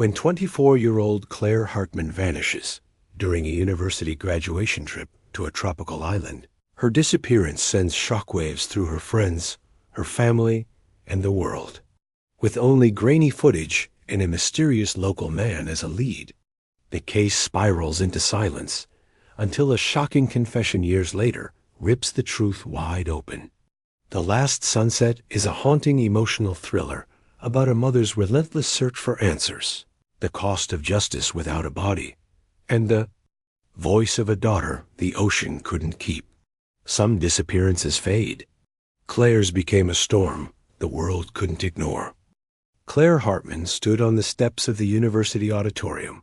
When 24-year-old Claire Hartman vanishes during a university graduation trip to a tropical island, her disappearance sends shockwaves through her friends, her family, and the world. With only grainy footage and a mysterious local man as a lead, the case spirals into silence until a shocking confession years later rips the truth wide open. The Last Sunset is a haunting emotional thriller about a mother's relentless search for answers, the cost of justice without a body, and the voice of a daughter the ocean couldn't keep. Some disappearances fade. Claire's became a storm the world couldn't ignore. Claire Hartman stood on the steps of the university auditorium,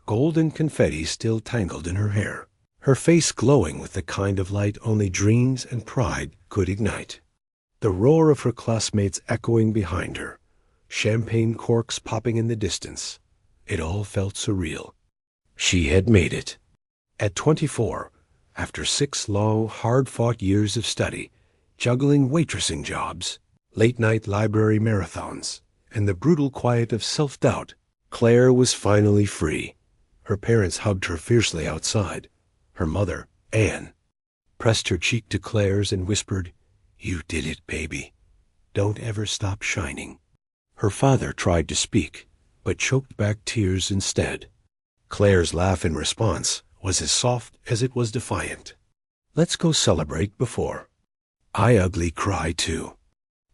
golden confetti still tangled in her hair, her face glowing with the kind of light only dreams and pride could ignite. The roar of her classmates echoing behind her, champagne corks popping in the distance. It all felt surreal. She had made it. At 24, after 6 long, hard-fought years of study, juggling waitressing jobs, late-night library marathons, and the brutal quiet of self-doubt, Claire was finally free. Her parents hugged her fiercely outside. Her mother, Anne, pressed her cheek to Claire's and whispered, "You did it, baby. Don't ever stop shining." Her father tried to speak, but choked back tears instead. Claire's laugh in response was as soft as it was defiant. "Let's go celebrate before I ugly cry too."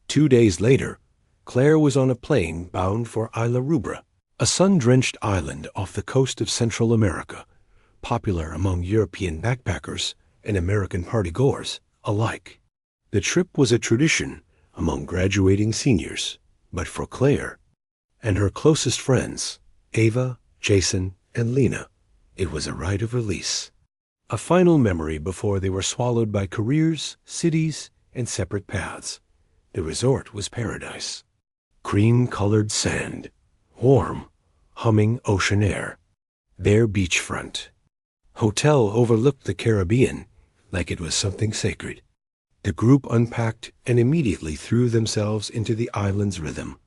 2 days later, Claire was on a plane bound for Isla Rubra, a sun-drenched island off the coast of Central America, popular among European backpackers and American partygoers alike. The trip was a tradition among graduating seniors, but for Claire and her closest friends, Ava, Jason, and Lena, it was a rite of release, a final memory before they were swallowed by careers, cities, and separate paths. The resort was paradise. Cream-colored sand, warm, humming ocean air, bare beachfront. Hotel overlooked the Caribbean like it was something sacred. The group unpacked and immediately threw themselves into the island's rhythm.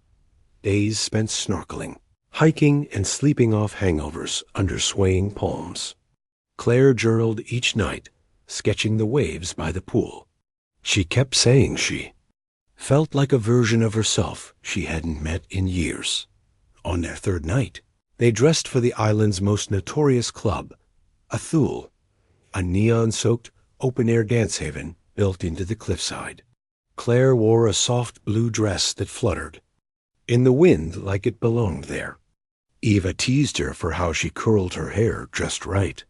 Days spent snorkeling, hiking, and sleeping off hangovers under swaying palms. Claire journaled each night, sketching the waves by the pool. She kept saying she felt like a version of herself she hadn't met in years. On their 3rd night, they dressed for the island's most notorious club, Athul, a neon-soaked, open-air dance haven built into the cliffside. Claire wore a soft blue dress that fluttered in the wind like it belonged there. Eva teased her for how she curled her hair just right.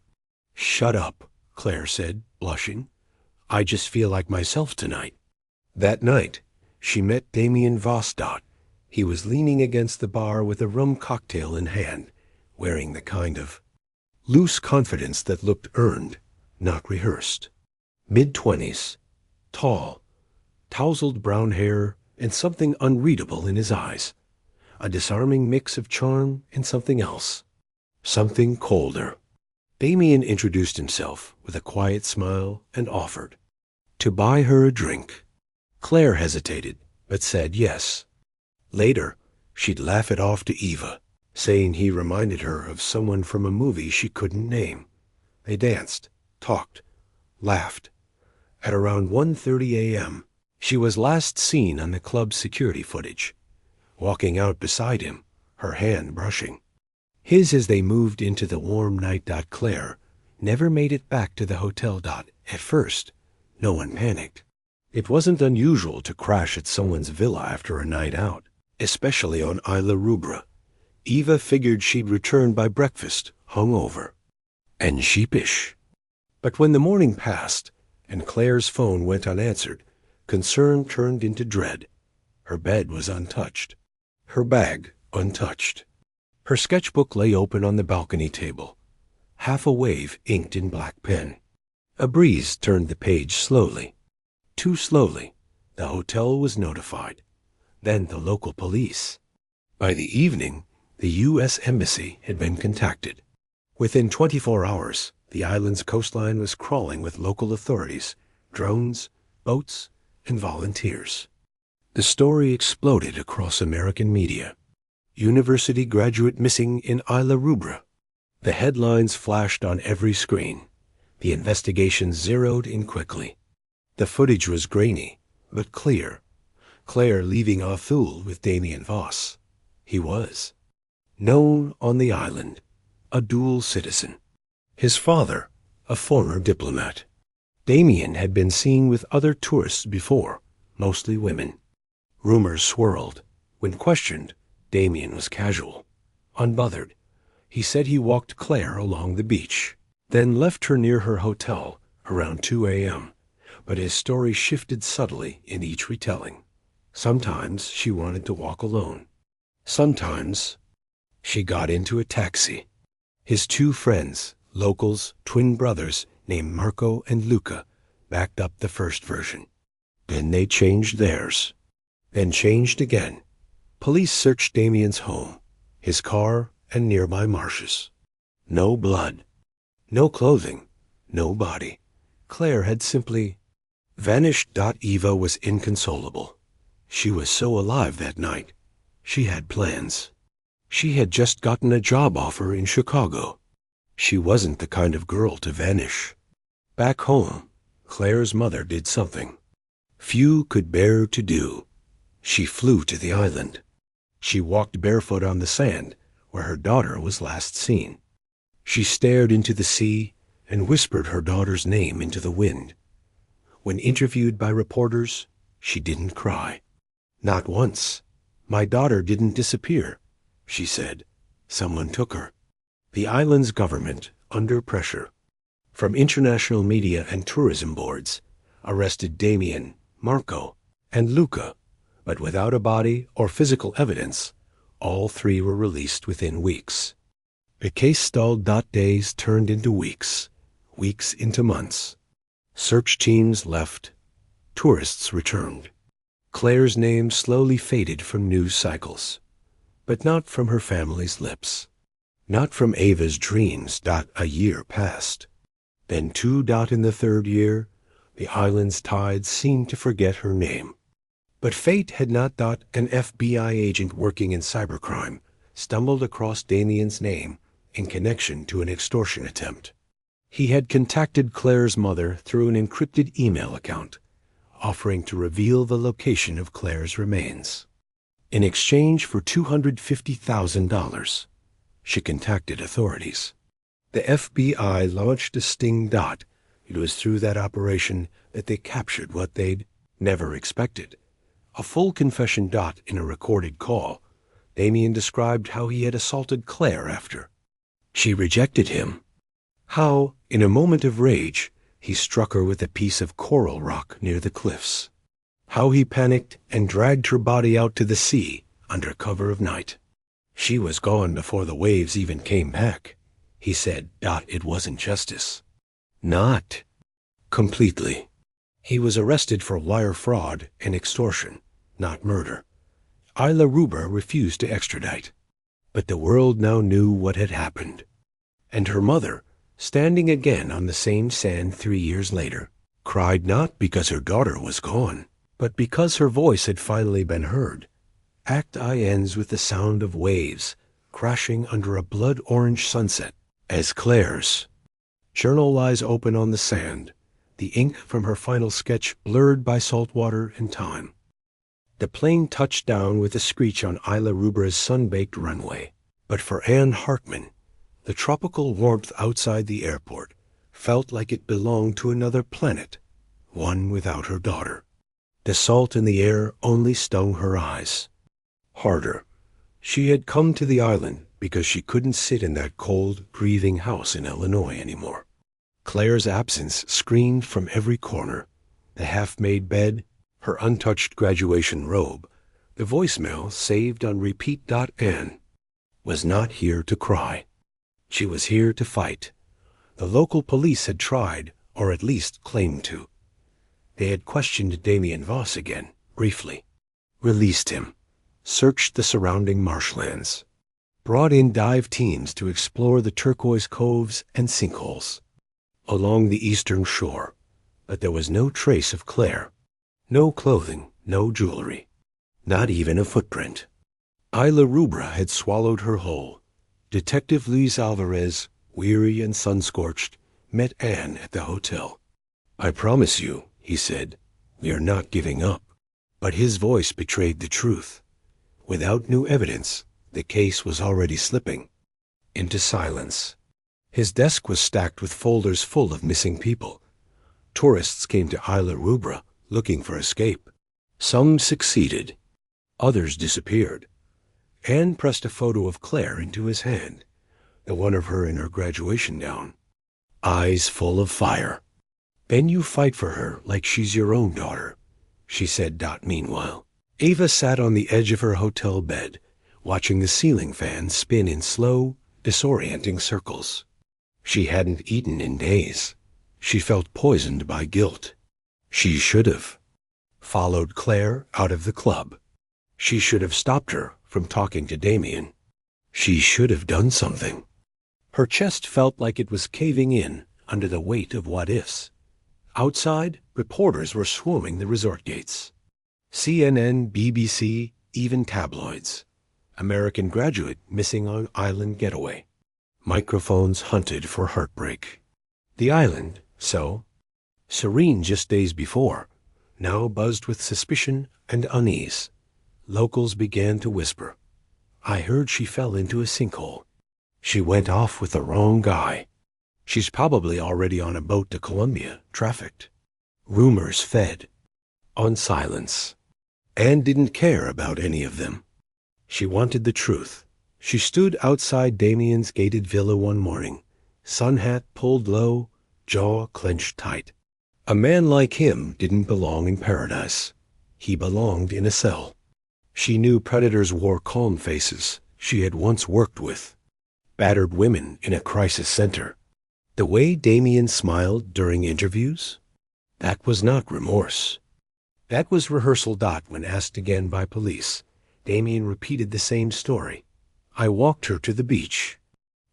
"Shut up," Claire said, blushing. "I just feel like myself tonight." That night, she met Damien Vostot. He was leaning against the bar with a rum cocktail in hand, wearing the kind of loose confidence that looked earned, not rehearsed. Mid-20s, tall, tousled brown hair, and something unreadable in his eyes. A disarming mix of charm and something else. Something colder. Damien introduced himself with a quiet smile and offered to buy her a drink. Claire hesitated, but said yes. Later, she'd laugh it off to Eva, saying he reminded her of someone from a movie she couldn't name. They danced, talked, laughed. At around 1:30 a.m., she was last seen on the club's security footage, walking out beside him, her hand brushing his as they moved into the warm night. Claire never made it back to the hotel. At first, no one panicked. It wasn't unusual to crash at someone's villa after a night out, especially on Isla Rubra. Eva figured she'd return by breakfast, hungover and sheepish. But when the morning passed and Claire's phone went unanswered, concern turned into dread. Her bed was untouched, her bag untouched. Her sketchbook lay open on the balcony table, half a wave inked in black pen. A breeze turned the page slowly. Too slowly. The hotel was notified. Then the local police. By the evening, the U.S. Embassy had been contacted. Within 24 hours, the island's coastline was crawling with local authorities, drones, boats, and volunteers. The story exploded across American media. University graduate missing in Isla Rubra. The headlines flashed on every screen. The investigation zeroed in quickly. The footage was grainy, but clear. Claire leaving Thule with Damien Voss. He was known on the island, a dual citizen. His father, a former diplomat. Damien had been seen with other tourists before, mostly women. Rumors swirled. When questioned, Damien was casual, unbothered. He said he walked Claire along the beach, then left her near her hotel around 2 a.m., but his story shifted subtly in each retelling. Sometimes she wanted to walk alone. Sometimes she got into a taxi. His two friends, locals, twin brothers named Marco and Luca, backed up the first version. Then they changed theirs. Then changed again. Police searched Damien's home, his car, and nearby marshes. No blood. No clothing. No body. Claire had simply vanished. Eva was inconsolable. She was so alive that night. She had plans. She had just gotten a job offer in Chicago. She wasn't the kind of girl to vanish. Back home, Claire's mother did something few could bear to do. She flew to the island. She walked barefoot on the sand where her daughter was last seen. She stared into the sea and whispered her daughter's name into the wind. When interviewed by reporters, she didn't cry. Not once. My daughter didn't disappear, she said. Someone took her. The island's government, under pressure from international media and tourism boards, arrested Damien, Marco, and Luca, but without a body or physical evidence, all three were released within weeks. The case stalled. Days turned into weeks, weeks into months. Search teams left. Tourists returned. Claire's name slowly faded from news cycles, but not from her family's lips. Not from Ava's dreams. A year passed. Then 2. In the third year, the island's tides seemed to forget her name. But fate had not. An FBI agent working in cybercrime stumbled across Damien's name in connection to an extortion attempt. He had contacted Claire's mother through an encrypted email account, offering to reveal the location of Claire's remains. In exchange for $250,000, she contacted authorities. The FBI launched a sting. It was through that operation that they captured what they'd never expected. A full confession. In a recorded call, Damien described how he had assaulted Claire after she rejected him. How, in a moment of rage, he struck her with a piece of coral rock near the cliffs. How he panicked and dragged her body out to the sea under cover of night. She was gone before the waves even came back. He said. It wasn't justice. Not completely. He was arrested for wire fraud and extortion, not murder. Isla Rubra refused to extradite. But the world now knew what had happened. And her mother, standing again on the same sand 3 years later, cried not because her daughter was gone, but because her voice had finally been heard. Act I ends with the sound of waves crashing under a blood-orange sunset as Claire's journal lies open on the sand, the ink from her final sketch blurred by salt water and time. The plane touched down with a screech on Isla Rubra's sun-baked runway. But for Anne Hartman, the tropical warmth outside the airport felt like it belonged to another planet, one without her daughter. The salt in the air only stung her eyes. Harder. She had come to the island because she couldn't sit in that cold, breathing house in Illinois anymore. Claire's absence screamed from every corner. The half-made bed, her untouched graduation robe, the voicemail saved on repeat. Anne was not here to cry. She was here to fight. The local police had tried, or at least claimed to. They had questioned Damien Voss again, briefly, released him, searched the surrounding marshlands, brought in dive teams to explore the turquoise coves and sinkholes along the eastern shore, but there was no trace of Claire. No clothing, no jewelry, not even a footprint. Isla Rubra had swallowed her whole. Detective Luis Alvarez, weary and sun-scorched, met Anne at the hotel. "I promise you," he said, "we are not giving up." But his voice betrayed the truth. Without new evidence, the case was already slipping into silence. His desk was stacked with folders full of missing people. Tourists came to Isla Rubra looking for escape. Some succeeded. Others disappeared. Anne pressed a photo of Claire into his hand, the one of her in her graduation gown, eyes full of fire. "Then you fight for her like she's your own daughter," she said. Meanwhile, Ava sat on the edge of her hotel bed, watching the ceiling fan spin in slow, disorienting circles. She hadn't eaten in days. She felt poisoned by guilt. She should have followed Claire out of the club. She should have stopped her from talking to Damien. She should have done something. Her chest felt like it was caving in under the weight of what-ifs. Outside, reporters were swarming the resort gates. CNN, BBC, even tabloids. American graduate missing on island getaway. Microphones hunted for heartbreak. The island, so serene just days before, now buzzed with suspicion and unease. Locals began to whisper. "I heard she fell into a sinkhole. She went off with the wrong guy. She's probably already on a boat to Colombia, trafficked." Rumors fed on silence. Anne didn't care about any of them. She wanted the truth. She stood outside Damien's gated villa one morning, sun hat pulled low, jaw clenched tight. A man like him didn't belong in paradise. He belonged in a cell. She knew predators wore calm faces she had once worked with. Battered women in a crisis center. The way Damien smiled during interviews? That was not remorse. That was rehearsal. When asked again by police, Damien repeated the same story. "I walked her to the beach.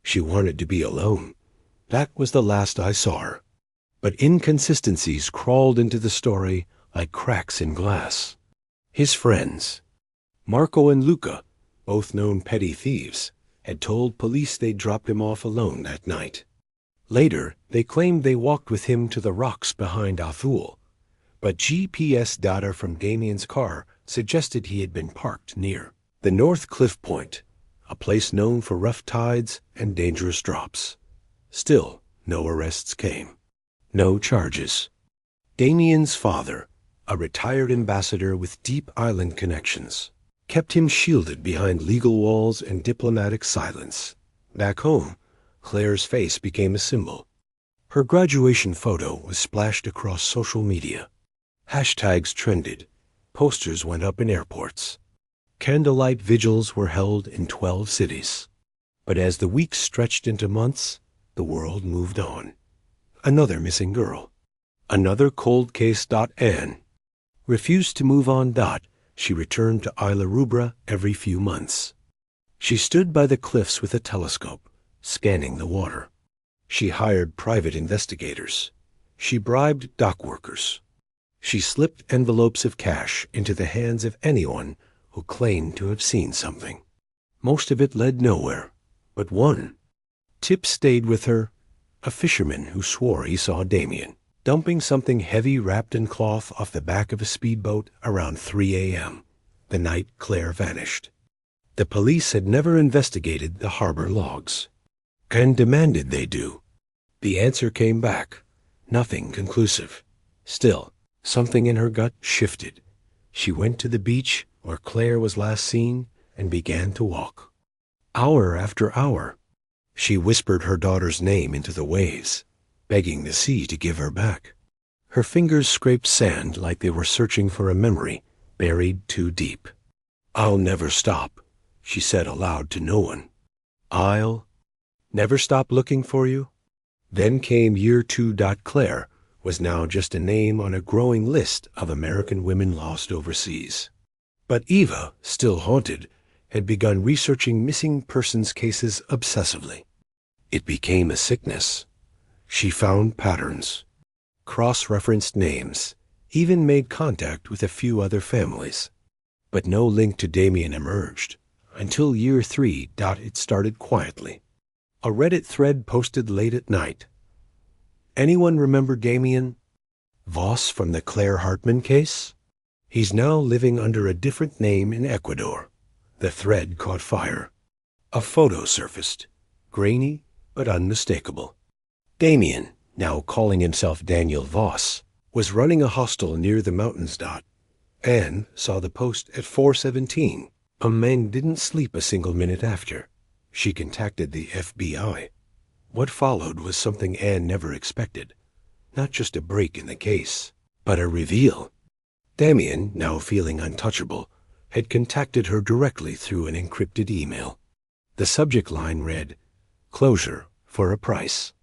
She wanted to be alone. That was the last I saw her." But inconsistencies crawled into the story like cracks in glass. His friends, Marco and Luca, both known petty thieves, had told police they'd dropped him off alone that night. Later, they claimed they walked with him to the rocks behind Athul, but GPS data from Damien's car suggested he had been parked near the North Cliff Point, a place known for rough tides and dangerous drops. Still, no arrests came. No charges. Damien's father, a retired ambassador with deep island connections, kept him shielded behind legal walls and diplomatic silence. Back home, Claire's face became a symbol. Her graduation photo was splashed across social media. Hashtags trended. Posters went up in airports. Candlelight vigils were held in 12 cities. But as the weeks stretched into months, the world moved on. Another missing girl. Another cold case. Anne refused to move on. She returned to Isla Rubra every few months. She stood by the cliffs with a telescope, scanning the water. She hired private investigators. She bribed dock workers. She slipped envelopes of cash into the hands of anyone who claimed to have seen something. Most of it led nowhere, but one. Tip stayed with her, a fisherman who swore he saw Damien dumping something heavy wrapped in cloth off the back of a speedboat around 3 a.m., the night Claire vanished. The police had never investigated the harbor logs, and demanded they do. The answer came back, nothing conclusive. Still, something in her gut shifted. She went to the beach where Claire was last seen and began to walk. Hour after hour, she whispered her daughter's name into the waves, begging the sea to give her back. Her fingers scraped sand like they were searching for a memory buried too deep. "I'll never stop," she said aloud to no one. "I'll never stop looking for you." Then came year 2. Claire was now just a name on a growing list of American women lost overseas. But Eva, still haunted, had begun researching missing persons cases obsessively. It became a sickness. She found patterns, cross-referenced names, even made contact with a few other families. But no link to Damien emerged. until year 3. It started quietly. A Reddit thread posted late at night. Anyone remember Damien Voss from the Claire Hartman case? He's now living under a different name in Ecuador. The thread caught fire. A photo surfaced, grainy but unmistakable. Damien, now calling himself Daniel Voss, was running a hostel near the mountains. Anne saw the post at 4:17. A man didn't sleep a single minute after. She contacted the FBI. What followed was something Anne never expected. Not just a break in the case, but a reveal. Damien, now feeling untouchable, had contacted her directly through an encrypted email. The subject line read, "Closure for a price."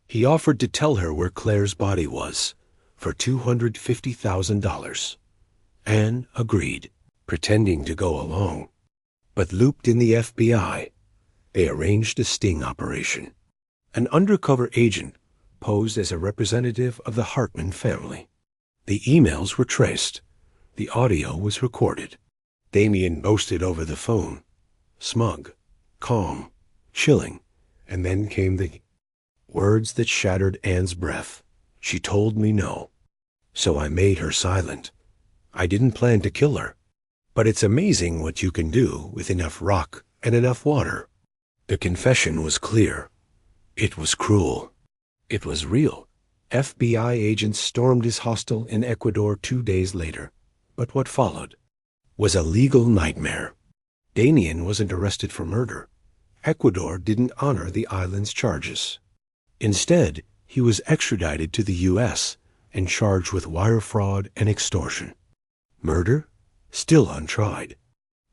He offered to tell her where Claire's body was, for $250,000. Anne agreed, pretending to go along. But looped in the FBI, they arranged a sting operation. An undercover agent posed as a representative of the Hartman family. The emails were traced. The audio was recorded. Damien boasted over the phone. Smug, calm, chilling, and then came the words that shattered Anne's breath. She told me no. So I made her silent. I didn't plan to kill her. But it's amazing what you can do with enough rock and enough water. The confession was clear. It was cruel. It was real. FBI agents stormed his hostel in Ecuador 2 days later. But what followed was a legal nightmare. Damien wasn't arrested for murder. Ecuador didn't honor the island's charges. Instead, he was extradited to the U.S. and charged with wire fraud and extortion. Murder? Still untried.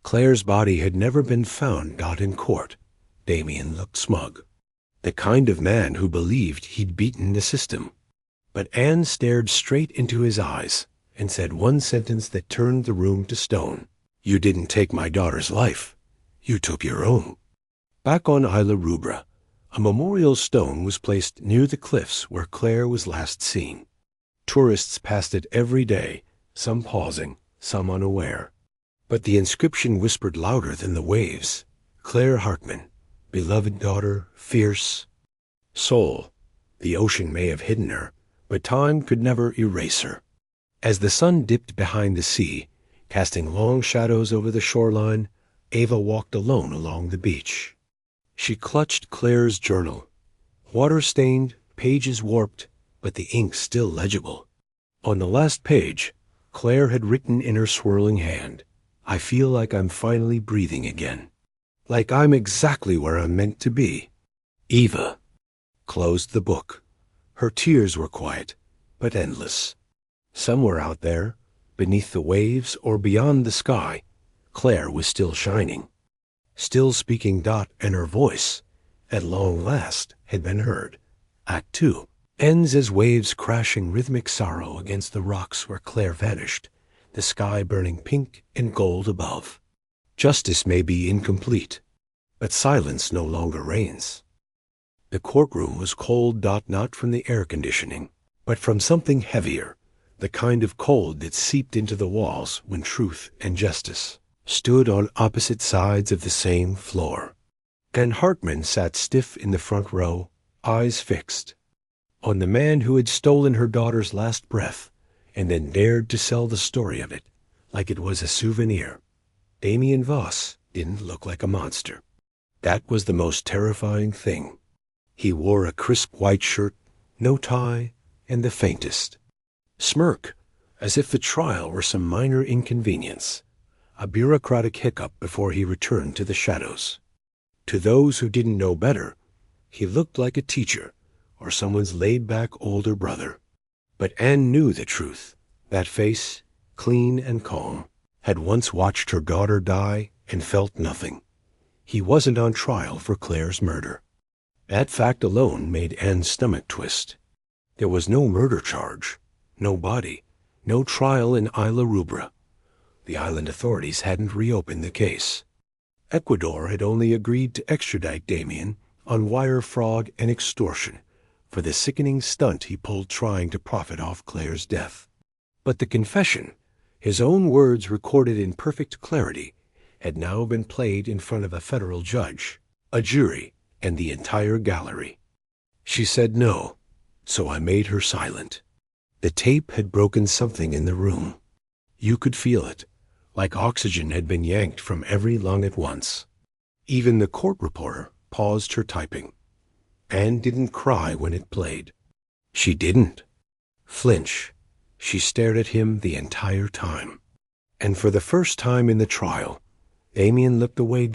Claire's body had never been found. In court. Damien looked smug. The kind of man who believed he'd beaten the system. But Anne stared straight into his eyes and said one sentence that turned the room to stone. "You didn't take my daughter's life. You took your own." Back on Isla Rubra, a memorial stone was placed near the cliffs where Claire was last seen. Tourists passed it every day, some pausing, some unaware. But the inscription whispered louder than the waves. Claire Hartman, beloved daughter, fierce soul. The ocean may have hidden her, but time could never erase her. As the sun dipped behind the sea, casting long shadows over the shoreline, Ava walked alone along the beach. She clutched Claire's journal. Water-stained, pages warped, but the ink still legible. On the last page, Claire had written in her swirling hand, "I feel like I'm finally breathing again. Like I'm exactly where I'm meant to be." Eva closed the book. Her tears were quiet, but endless. Somewhere out there, beneath the waves or beyond the sky, Claire was still shining, still speaking. And her voice, at long last, had been heard. Act 2 ends as waves crashing rhythmic sorrow against the rocks where Claire vanished, the sky burning pink and gold above. Justice may be incomplete, but silence no longer reigns. The courtroom was cold. Not from the air conditioning, but from something heavier, the kind of cold that seeped into the walls when truth and justice stood on opposite sides of the same floor. Anne Hartman sat stiff in the front row, eyes fixed on the man who had stolen her daughter's last breath and then dared to sell the story of it like it was a souvenir. Damien Voss didn't look like a monster. That was the most terrifying thing. He wore a crisp white shirt, no tie, and the faintest smirk, as if the trial were some minor inconvenience, a bureaucratic hiccup before he returned to the shadows. To those who didn't know better, he looked like a teacher or someone's laid-back older brother. But Anne knew the truth. That face, clean and calm, had once watched her daughter die and felt nothing. He wasn't on trial for Claire's murder. That fact alone made Anne's stomach twist. There was no murder charge, no body, no trial in Isla Rubra. The island authorities hadn't reopened the case. Ecuador had only agreed to extradite Damien on wire fraud and extortion for the sickening stunt he pulled trying to profit off Claire's death. But the confession, his own words recorded in perfect clarity, had now been played in front of a federal judge, a jury, and the entire gallery. She said no, so I made her silent. The tape had broken something in the room. You could feel it, like oxygen had been yanked from every lung at once. Even the court reporter paused her typing. Anne didn't cry when it played. She didn't flinch. She stared at him the entire time. And for the first time in the trial, Damien looked away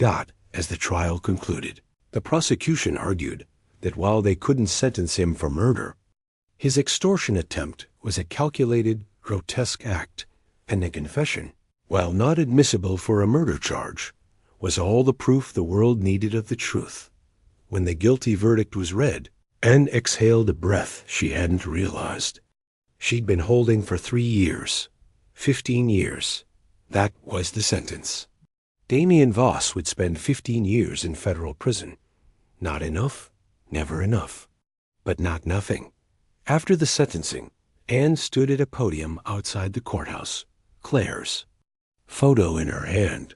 as the trial concluded. The prosecution argued that while they couldn't sentence him for murder, his extortion attempt was a calculated, grotesque act, and the confession, while not admissible for a murder charge, was all the proof the world needed of the truth. When the guilty verdict was read, Anne exhaled a breath she hadn't realized. She'd been holding for 3 years, 15 years. That was the sentence. Damien Voss would spend 15 years in federal prison. Not enough, never enough, but not nothing. After the sentencing, Anne stood at a podium outside the courthouse, Claire's, photo in her hand,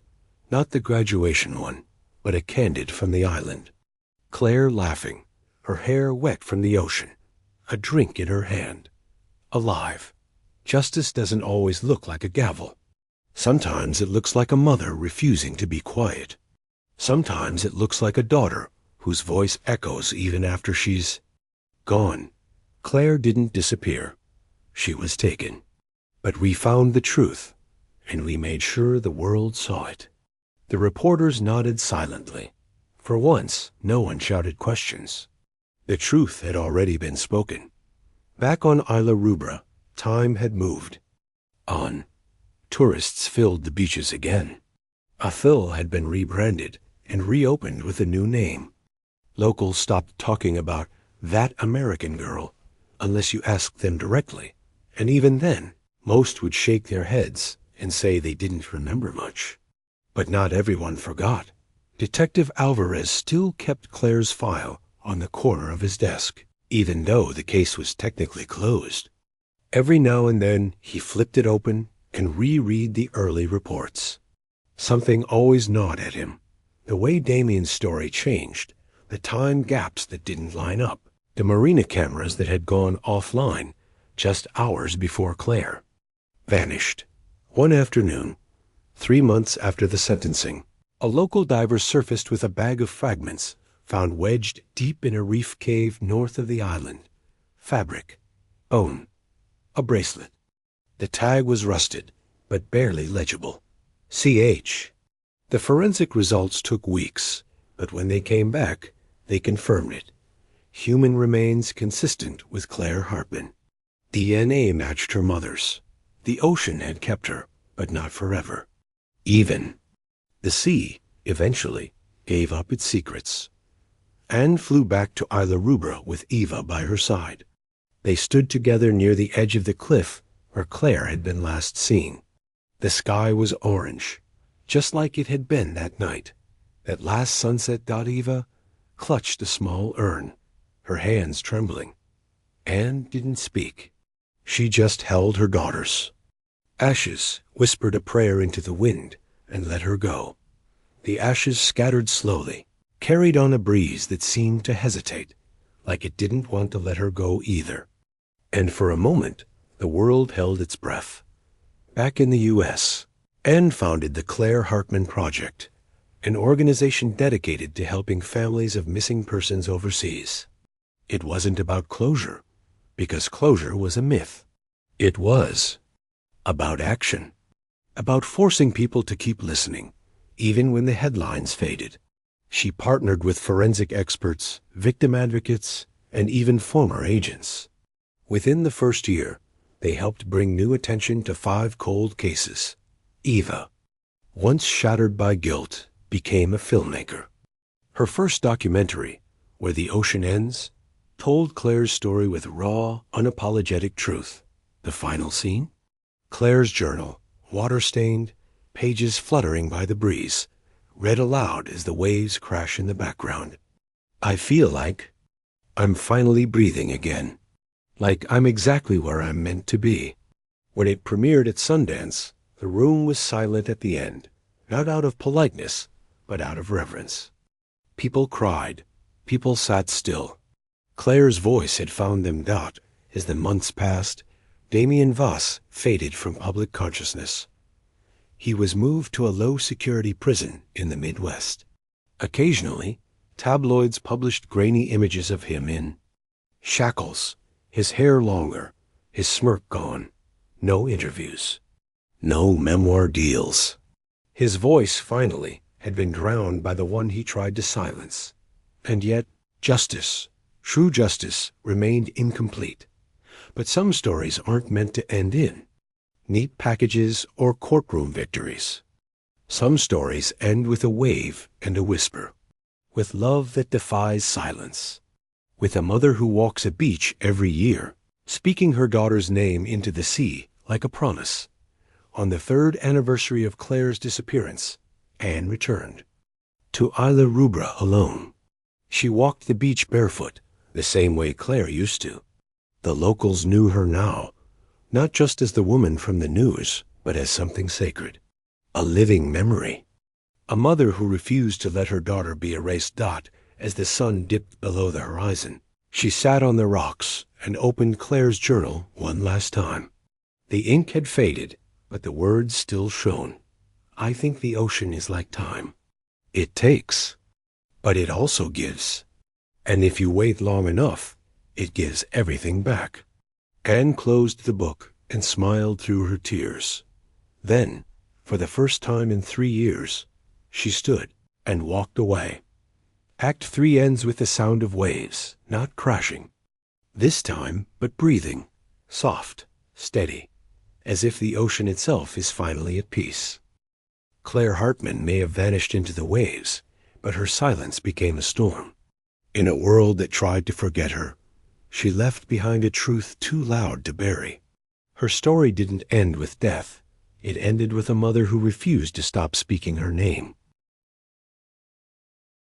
not the graduation one, but a candid from the island. Claire laughing, her hair wet from the ocean, a drink in her hand. Alive. Justice doesn't always look like a gavel. Sometimes it looks like a mother refusing to be quiet. Sometimes it looks like a daughter whose voice echoes even after she's gone. Claire didn't disappear. She was taken. But we found the truth, and we made sure the world saw it. The reporters nodded silently. For once, no one shouted questions. The truth had already been spoken. Back on Isla Rubra, time had moved on. Tourists filled the beaches again. Athol had been rebranded and reopened with a new name. Locals stopped talking about that American girl, unless you asked them directly, and even then, most would shake their heads and say they didn't remember much. But not everyone forgot. Detective Alvarez still kept Claire's file on the corner of his desk, even though the case was technically closed. Every now and then he flipped it open and reread the early reports. Something always gnawed at him. The way Damien's story changed, the time gaps that didn't line up, the marina cameras that had gone offline just hours before Claire vanished. One afternoon, 3 months after the sentencing, a local diver surfaced with a bag of fragments found wedged deep in a reef cave north of the island. Fabric. Bone. A bracelet. The tag was rusted, but barely legible. CH. The forensic results took weeks, but when they came back, they confirmed it. Human remains consistent with Claire Hartman. DNA matched her mother's. The ocean had kept her, but not forever. Even. The sea, eventually, gave up its secrets. Anne flew back to Isla Rubra with Eva by her side. They stood together near the edge of the cliff where Claire had been last seen. The sky was orange, just like it had been that night. That last sunset. Eva clutched a small urn, her hands trembling. Anne didn't speak. She just held her daughters. Ashes whispered a prayer into the wind and let her go. The ashes scattered slowly, carried on a breeze that seemed to hesitate, like it didn't want to let her go either. And for a moment, the world held its breath. Back in the U.S., Anne founded the Claire Hartman Project, an organization dedicated to helping families of missing persons overseas. It wasn't about closure, because closure was a myth. It was about action, about forcing people to keep listening, even when the headlines faded. She partnered with forensic experts, victim advocates, and even former agents. Within the first year, they helped bring new attention to 5 cold cases. Eva, once shattered by guilt, became a filmmaker. Her first documentary, Where the Ocean Ends, told Claire's story with raw, unapologetic truth. The final scene? Claire's journal, water-stained, pages fluttering by the breeze, read aloud as the waves crash in the background. I feel like I'm finally breathing again. Like I'm exactly where I'm meant to be. When it premiered at Sundance, the room was silent at the end, not out of politeness, but out of reverence. People cried. People sat still. Claire's voice had found them out. As the months passed, Damien Voss faded from public consciousness. He was moved to a low-security prison in the Midwest. Occasionally, tabloids published grainy images of him in shackles, his hair longer, his smirk gone. No interviews. No memoir deals. His voice, finally, had been drowned by the one he tried to silence. And yet, justice, true justice, remained incomplete. But some stories aren't meant to end in neat packages or courtroom victories. Some stories end with a wave and a whisper, with love that defies silence, with a mother who walks a beach every year, speaking her daughter's name into the sea like a promise. On the 3rd anniversary of Claire's disappearance, Anne returned. To Isla Rubra alone. She walked the beach barefoot, the same way Claire used to. The locals knew her now, not just as the woman from the news, but as something sacred. A living memory. A mother who refused to let her daughter be erased. As the sun dipped below the horizon, she sat on the rocks and opened Claire's journal one last time. The ink had faded, but the words still shone. I think the ocean is like time. It takes, but it also gives. And if you wait long enough, it gives everything back. Anne closed the book and smiled through her tears. Then, for the first time in 3 years, she stood and walked away. Act 3 ends with the sound of waves, not crashing. This time, but breathing, soft, steady, as if the ocean itself is finally at peace. Claire Hartman may have vanished into the waves, but her silence became a storm. In a world that tried to forget her, she left behind a truth too loud to bury. Her story didn't end with death. It ended with a mother who refused to stop speaking her name.